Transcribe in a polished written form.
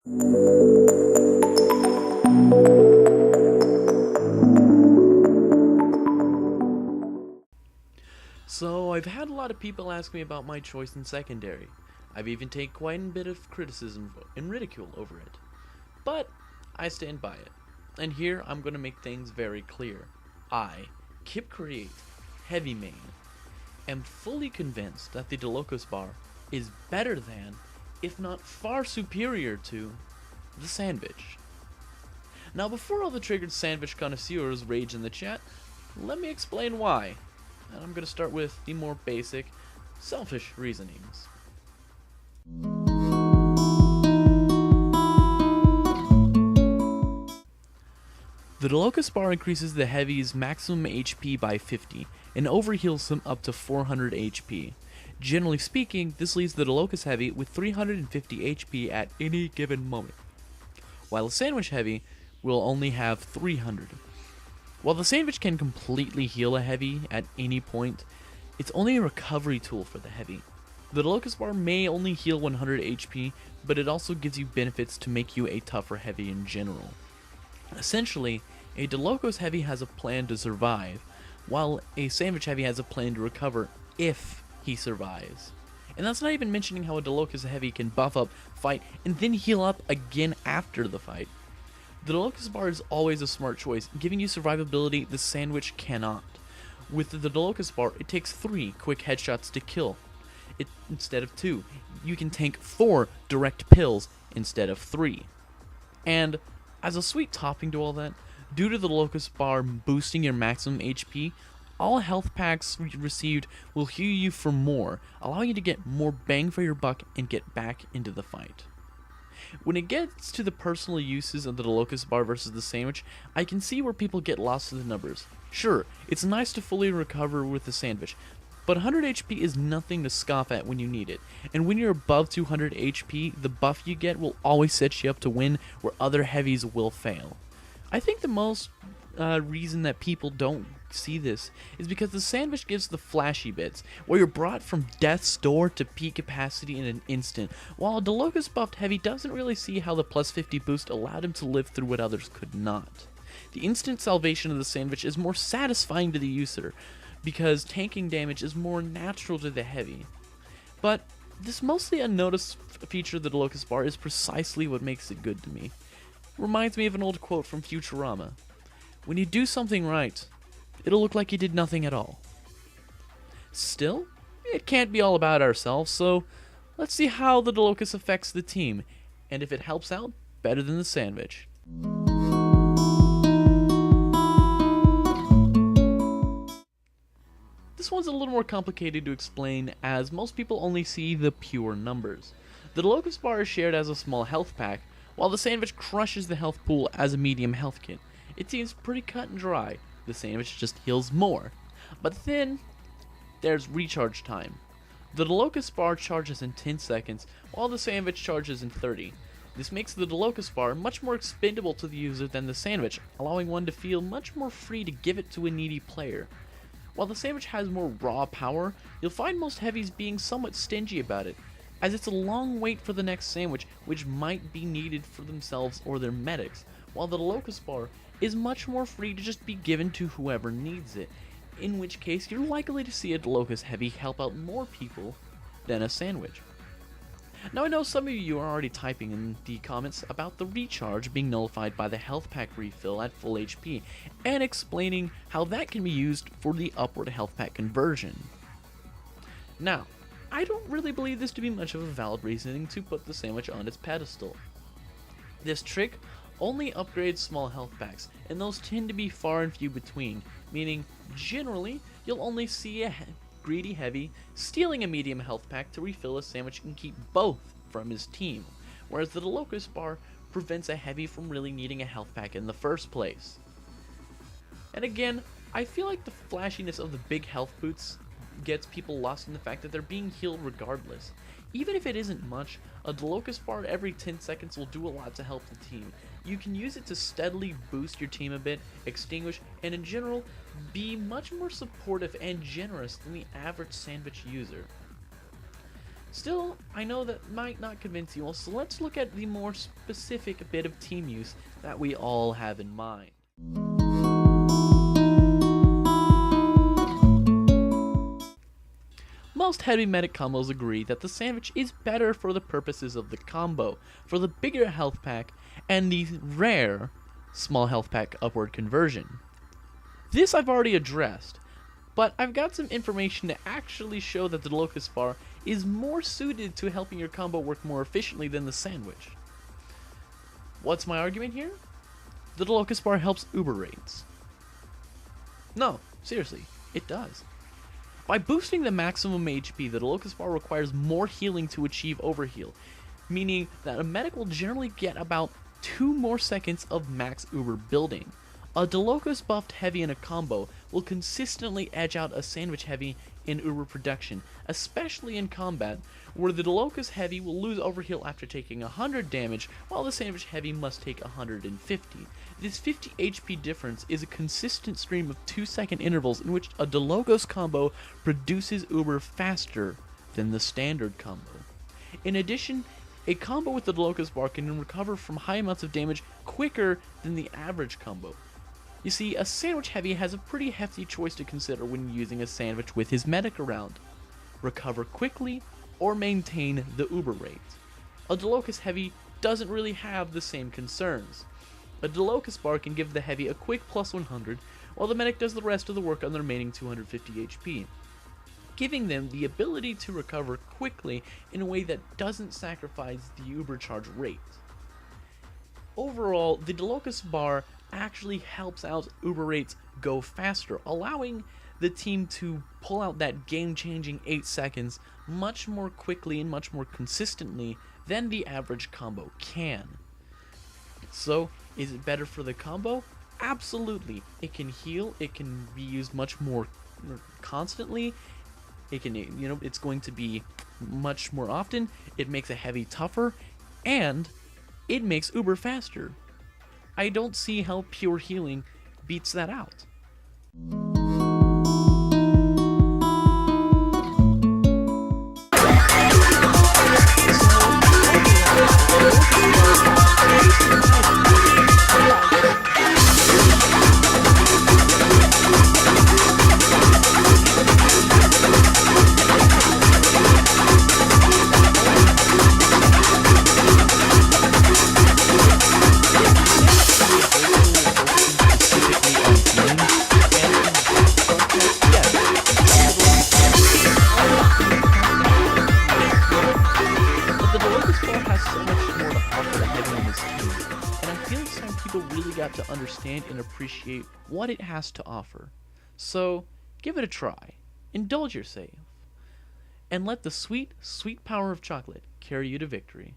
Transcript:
So, I've had a lot of people ask me about my choice in secondary. I've even taken quite a bit of criticism and ridicule over it. But, I stand by it. And here, I'm going to make things very clear. I, Kip Create, Heavy Main, am fully convinced that the Dalokohs bar is better than, if not far superior to, the sandwich. Now, before all the triggered sandwich connoisseurs rage in the chat, let me explain why. And I'm going to start with the more basic, selfish reasonings. The Dalokohs bar increases the heavy's maximum HP by 50 and overheals them up to 400 HP. Generally speaking, this leaves the Dalokohs heavy with 350 HP at any given moment, while the sandwich heavy will only have 300. While the sandwich can completely heal a heavy at any point, it's only a recovery tool for the heavy. The Dalokohs bar may only heal 100 HP, but it also gives you benefits to make you a tougher heavy in general. Essentially, a Dalokohs heavy has a plan to survive, while a sandwich heavy has a plan to recover if he survives. And that's not even mentioning how a Dalokohs heavy can buff up, fight, and then heal up again after the fight. The Dalokohs bar is always a smart choice, giving you survivability the sandwich cannot. With the Dalokohs bar, it takes 3 quick headshots to kill it instead of 2. You can tank 4 direct pills instead of 3. And as a sweet topping to all that, due to the Dalokohs bar boosting your maximum HP, all health packs received will heal you for more, allowing you to get more bang for your buck and get back into the fight. When it gets to the personal uses of the Dalokohs bar versus the sandwich, I can see where people get lost in the numbers. Sure, it's nice to fully recover with the sandwich, but 100 HP is nothing to scoff at when you need it, and when you're above 200 HP, the buff you get will always set you up to win where other heavies will fail. I think the most reason that people don't see this is because the sandwich gives the flashy bits, where you're brought from death's door to peak capacity in an instant, while a Dalokohs buffed heavy doesn't really see how the plus 50 boost allowed him to live through what others could not. The instant salvation of the sandwich is more satisfying to the user, because tanking damage is more natural to the heavy. But this mostly unnoticed feature of the Dalokohs bar is precisely what makes it good to me. Reminds me of an old quote from Futurama. When you do something right, it'll look like you did nothing at all. Still, it can't be all about ourselves, so let's see how the Dalokohs affects the team, and if it helps out better than the sandwich. This one's a little more complicated to explain, as most people only see the pure numbers. The Dalokohs bar is shared as a small health pack, while the sandwich crushes the health pool as a medium health kit. It seems pretty cut and dry. The sandwich just heals more. But then, there's recharge time. The Dalokohs bar charges in 10 seconds, while the sandwich charges in 30. This makes the Dalokohs bar much more expendable to the user than the sandwich, allowing one to feel much more free to give it to a needy player. While the sandwich has more raw power, you'll find most heavies being somewhat stingy about it, as it's a long wait for the next sandwich, which might be needed for themselves or their medics, while the Dalokohs bar is much more free to just be given to whoever needs it, in which case you're likely to see a Dalokohs heavy help out more people than a sandwich. Now I know some of you are already typing in the comments about the recharge being nullified by the health pack refill at full HP, and explaining how that can be used for the upward health pack conversion. Now, I don't really believe this to be much of a valid reasoning to put the sandwich on its pedestal. This trick only upgrades small health packs, and those tend to be far and few between, meaning generally you'll only see a greedy heavy stealing a medium health pack to refill a sandwich and keep both from his team, whereas the Dalokohs bar prevents a heavy from really needing a health pack in the first place. And again, I feel like the flashiness of the big health boots gets people lost in the fact that they're being healed regardless. Even if it isn't much, a Dalokohs bar every 10 seconds will do a lot to help the team. You can use it to steadily boost your team a bit, extinguish, and in general, be much more supportive and generous than the average sandwich user. Still, I know that might not convince you all, so let's look at the more specific bit of team use that we all have in mind. Most heavy medic combos agree that the sandwich is better for the purposes of the combo, for the bigger health pack, and the rare small health pack upward conversion. This I've already addressed, but I've got some information to actually show that the Dalokohs bar is more suited to helping your combo work more efficiently than the sandwich. What's my argument here? The Dalokohs bar helps uber rates. No, seriously, it does. By boosting the maximum HP, the Dalokohs bar requires more healing to achieve overheal, meaning that a medic will generally get about 2 more seconds of max uber building. A Dalokohs buffed heavy in a combo will consistently edge out a sandwich heavy in uber production, especially in combat, where the Dalokohs heavy will lose overheal after taking 100 damage, while the sandwich heavy must take 150. This 50 HP difference is a consistent stream of 2-second intervals in which a Dalokohs combo produces uber faster than the standard combo. In addition, a combo with the Dalokohs bar can recover from high amounts of damage quicker than the average combo. You see, a sandwich heavy has a pretty hefty choice to consider when using a sandwich with his medic around. Recover quickly or maintain the uber rate. A Dalokohs heavy doesn't really have the same concerns. A Dalokohs bar can give the heavy a quick plus 100, while the medic does the rest of the work on the remaining 250 HP, giving them the ability to recover quickly in a way that doesn't sacrifice the uber charge rate. Overall, the Dalokohs bar actually helps out uber rates go faster, allowing the team to pull out that game-changing 8 seconds much more quickly and much more consistently than the average combo can. So, is it better for the combo? Absolutely. It can heal, it can be used much more constantly, it can, it's going to be much more often, it makes a heavy tougher, and it makes uber faster. I don't see how pure healing beats that out. Got to understand and appreciate what it has to offer. So, give it a try, indulge yourself, and let the sweet, sweet power of chocolate carry you to victory.